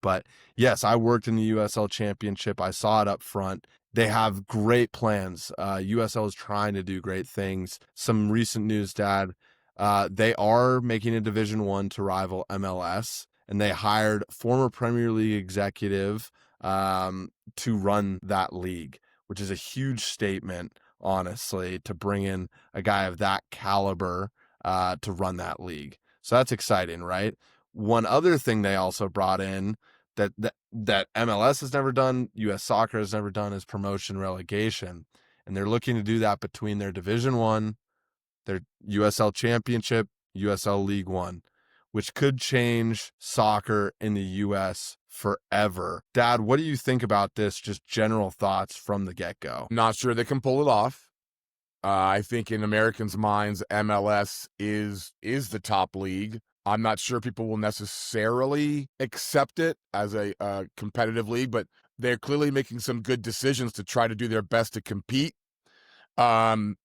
But yes, I worked in the USL Championship. I saw it up front. They have great plans. USL is trying to do great things. Some recent news, Dad. They are making a Division One to rival MLS, and they hired former Premier League executive to run that league, which is a huge statement, honestly, to bring in a guy of that caliber to run that league. So that's exciting, right? One other thing they also brought in that MLS has never done, US Soccer has never done, is promotion relegation. And they're looking to do that between their Division One, their USL Championship, USL League One, which could change soccer in the US forever. Dad, what do you think about this? Just general thoughts from the get-go. Not sure they can pull it off. I think in Americans' minds, MLS is the top league. I'm not sure people will necessarily accept it as a competitive league, but they're clearly making some good decisions to try to do their best to compete. I'm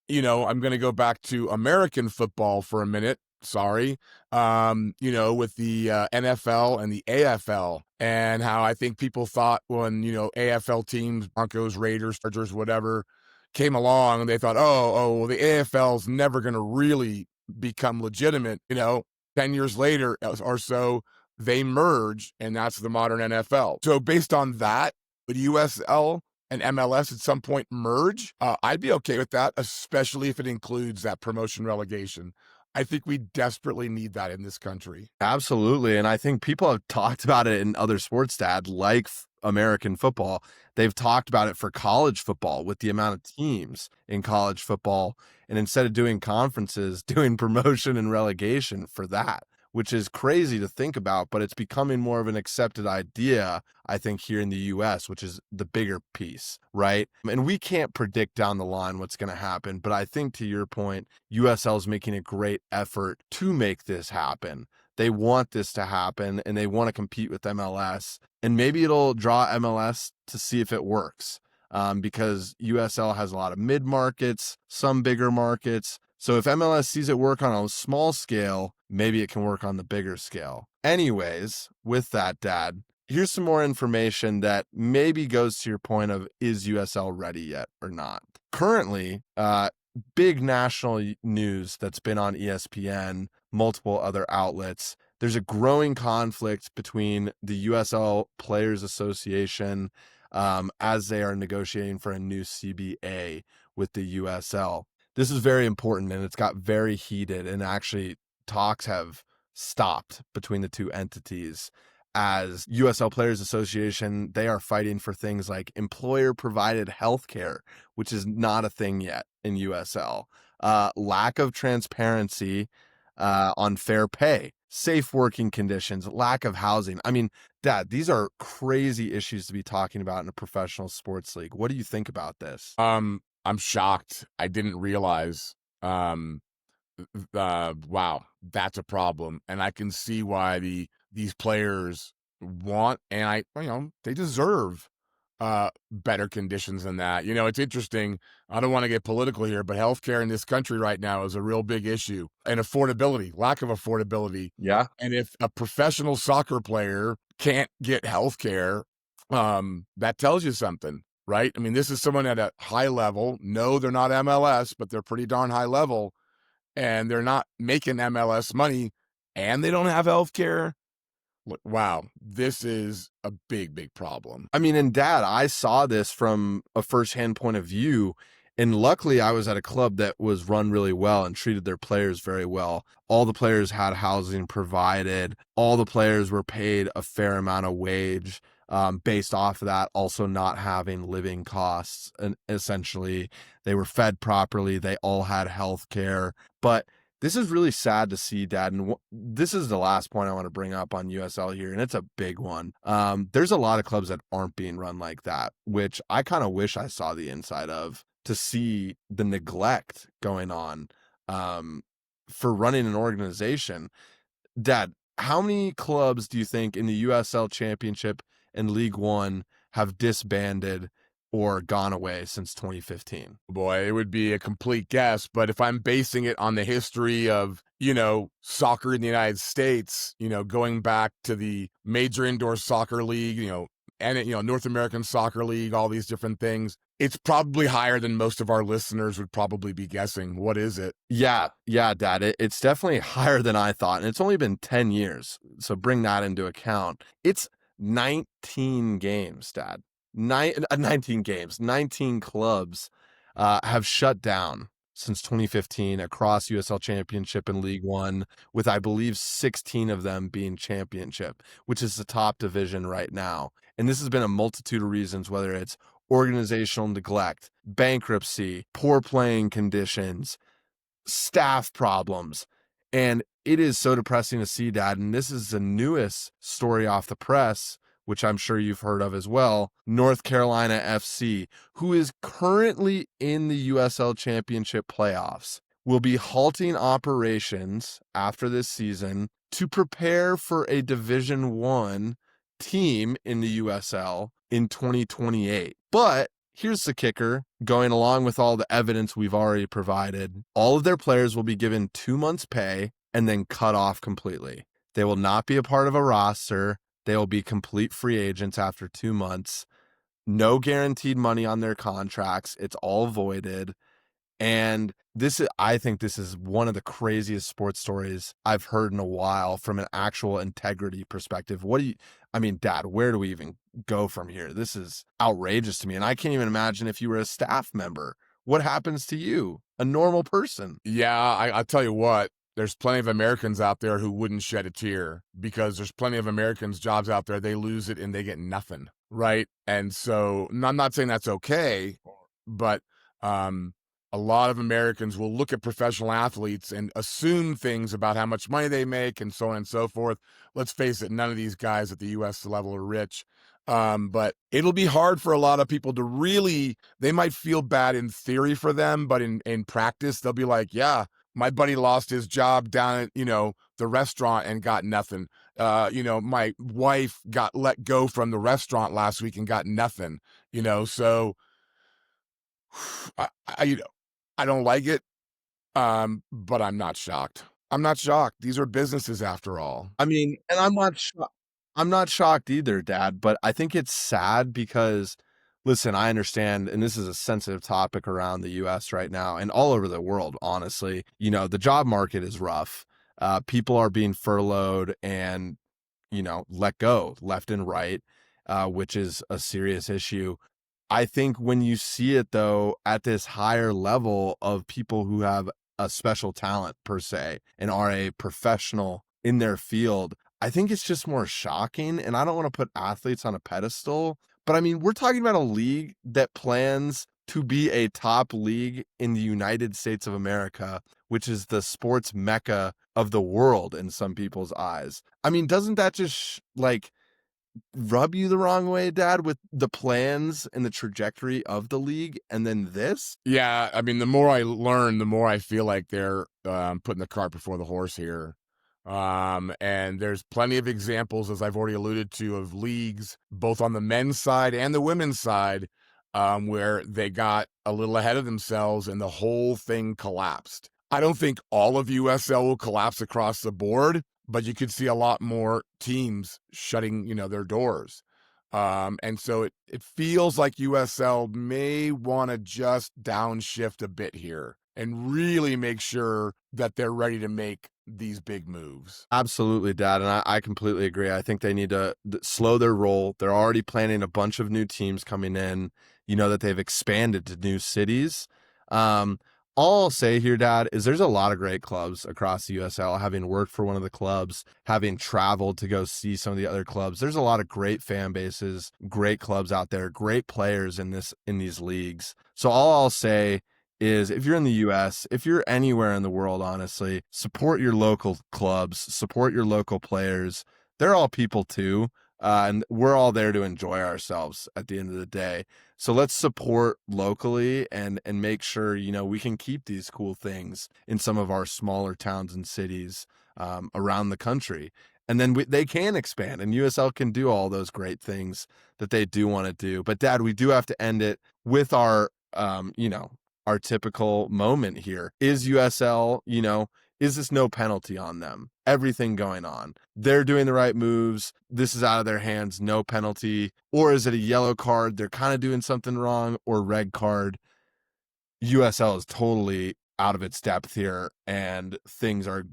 going to go back to American football for a minute. Sorry. With the NFL and the AFL, and how I think people thought when, AFL teams, Broncos, Raiders, Chargers, whatever, came along, and they thought, well, the AFL's never going to really become legitimate. 10 years later or so, they merge, and that's the modern NFL. So based on that, would USL and MLS at some point merge? I'd be okay with that, especially if it includes that promotion relegation. I think we desperately need that in this country. Absolutely. And I think people have talked about it in other sports, Dad, like American football. They've talked about it for college football with the amount of teams in college football. And instead of doing conferences, doing promotion and relegation for that, which is crazy to think about, but it's becoming more of an accepted idea, I think, here in the US, which is the bigger piece, right? And we can't predict down the line what's going to happen, but I think, to your point, USL is making a great effort to make this happen. They want this to happen, and they want to compete with MLS, and maybe it'll draw MLS to see if it works, because USL has a lot of mid-markets, some bigger markets. So if MLS sees it work on a small scale, maybe it can work on the bigger scale. Anyways, with that, Dad, here's some more information that maybe goes to your point of, is USL ready yet or not? Currently, big national news that's been on ESPN, multiple other outlets. There's a growing conflict between the USL Players Association as they are negotiating for a new CBA with the USL. This is very important, and it's got very heated, and actually talks have stopped between the two entities. As USL Players Association, they are fighting for things like employer-provided healthcare, which is not a thing yet in USL. Lack of transparency on fair pay, safe working conditions, lack of housing. I mean, Dad, these are crazy issues to be talking about in a professional sports league. What do you think about this? I'm shocked. I didn't realize. Wow, that's a problem, and I can see why these players want, and they deserve better conditions than that. It's interesting. I don't want to get political here, but healthcare in this country right now is a real big issue, and affordability, lack of affordability. Yeah. And if a professional soccer player can't get healthcare, that tells you something. Right? I mean, this is someone at a high level. No, they're not MLS, but they're pretty darn high level, and they're not making MLS money, and they don't have health care. Wow, this is a big, big problem. I mean, and Dad, I saw this from a firsthand point of view, and luckily I was at a club that was run really well and treated their players very well. All the players had housing provided. All the players were paid a fair amount of wage. Based off of that, also not having living costs, and essentially they were fed properly. They all had health care. But this is really sad to see, Dad. And this is the last point I want to bring up on USL here, and it's a big one. There's a lot of clubs that aren't being run like that, which I kind of wish I saw the inside of, to see the neglect going on for running an organization. Dad, how many clubs do you think in the USL Championship and League One have disbanded or gone away since 2015? Boy, it would be a complete guess, but if I'm basing it on the history of soccer in the United States, going back to the major indoor soccer league, and North American Soccer League, all these different things. It's probably higher than most of our listeners would probably be guessing. What is it? Yeah, yeah, Dad. It's definitely higher than I thought. And it's only been 10 years. So bring that into account. It's 19 games, Dad. 19 games, 19 clubs have shut down since 2015 across USL Championship and League One, with I believe 16 of them being Championship, which is the top division right now. And this has been a multitude of reasons, whether it's organizational neglect, bankruptcy, poor playing conditions, staff problems. And it is so depressing to see, Dad. And this is the newest story off the press, which I'm sure you've heard of as well. North Carolina FC, who is currently in the USL Championship playoffs, will be halting operations after this season to prepare for a Division One team in the USL in 2028. But here's the kicker, going along with all the evidence we've already provided. All of their players will be given 2 months' pay and then cut off completely. They will not be a part of a roster. They will be complete free agents after 2 months. No guaranteed money on their contracts. It's all voided. And I think this is one of the craziest sports stories I've heard in a while from an actual integrity perspective. Dad, where do we even go from here? This is outrageous to me. And I can't even imagine if you were a staff member, what happens to you, a normal person? Yeah, I'll tell you what, there's plenty of Americans out there who wouldn't shed a tear because there's plenty of Americans' jobs out there. They lose it and they get nothing. Right. And so I'm not saying that's okay, but a lot of Americans will look at professional athletes and assume things about how much money they make and so on and so forth. Let's face it, none of these guys at the U.S. level are rich. But it'll be hard for a lot of people to really, they might feel bad in theory for them, but in practice, they'll be like, yeah, my buddy lost his job down at, the restaurant and got nothing. My wife got let go from the restaurant last week and got nothing, so I I don't like it. But I'm not shocked. I'm not shocked. These are businesses after all. And I'm not shocked either, Dad, but I think it's sad because, listen, I understand, and this is a sensitive topic around the US right now and all over the world, honestly. The job market is rough. People are being furloughed and, let go left and right, which is a serious issue. I think when you see it, though, at this higher level of people who have a special talent, per se, and are a professional in their field, I think it's just more shocking. And I don't want to put athletes on a pedestal, but we're talking about a league that plans to be a top league in the United States of America, which is the sports mecca of the world in some people's eyes. Doesn't that just rub you the wrong way, Dad, with the plans and the trajectory of the league, and then this? Yeah, the more I learn, the more I feel like they're putting the cart before the horse here. And there's plenty of examples, as I've already alluded to, of leagues, both on the men's side and the women's side, where they got a little ahead of themselves and the whole thing collapsed. I don't think all of USL will collapse across the board, but you could see a lot more teams shutting, their doors. And so it feels like USL may want to just downshift a bit here and really make sure that they're ready to make these big moves. Absolutely, Dad. And I completely agree. I think they need to slow their roll. They're already planning a bunch of new teams coming in, that they've expanded to new cities. All I'll say here, Dad, is there's a lot of great clubs across the USL. Having worked for one of the clubs, having traveled to go see some of the other clubs, there's a lot of great fan bases, great clubs out there, great players in these leagues. So all I'll say is if you're in the US, if you're anywhere in the world, honestly, support your local clubs, support your local players. They're all people too. And we're all there to enjoy ourselves at the end of the day. So let's support locally and make sure, we can keep these cool things in some of our smaller towns and cities around the country. And then they can expand, and USL can do all those great things that they do want to do. But Dad, we do have to end it with our typical moment here. Is USL, Is this no penalty on them? Everything going on. They're doing the right moves. This is out of their hands, no penalty. Or is it a yellow card? They're kind of doing something wrong, or red card. USL is totally out of its depth here, and things are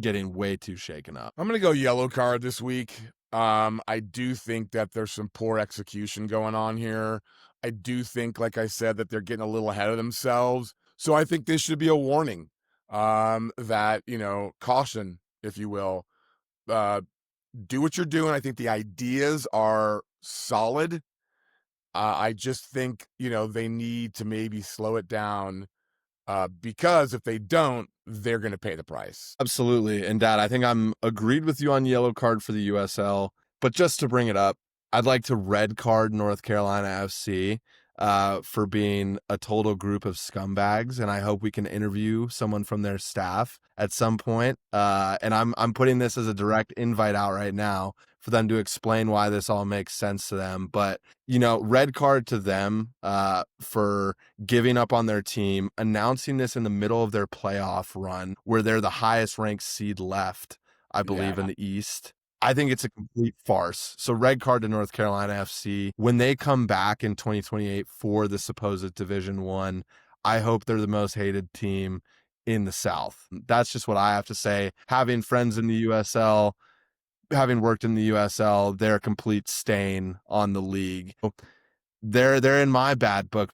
getting way too shaken up. I'm going to go yellow card this week. I do think that there's some poor execution going on here. I do think, like I said, that they're getting a little ahead of themselves. So I think this should be a warning, that, caution, if you will. Do what you're doing. I think the ideas are solid. I just think, they need to maybe slow it down, because if they don't, they're going to pay the price. Absolutely. And Dad, I think I'm agreed with you on yellow card for the USL. But just to bring it up, I'd like to red card North Carolina FC for being a total group of scumbags. And I hope we can interview someone from their staff at some point. And I'm putting this as a direct invite out right now for them to explain why this all makes sense to them. But, red card to them for giving up on their team, announcing this in the middle of their playoff run where they're the highest ranked seed left, I believe, in the East. I think it's a complete farce. So red card to North Carolina FC. When they come back in 2028 for the supposed Division 1, I hope they're the most hated team in the South. That's just what I have to say. Having friends in the USL, having worked in the USL, they're a complete stain on the league. They're in my bad book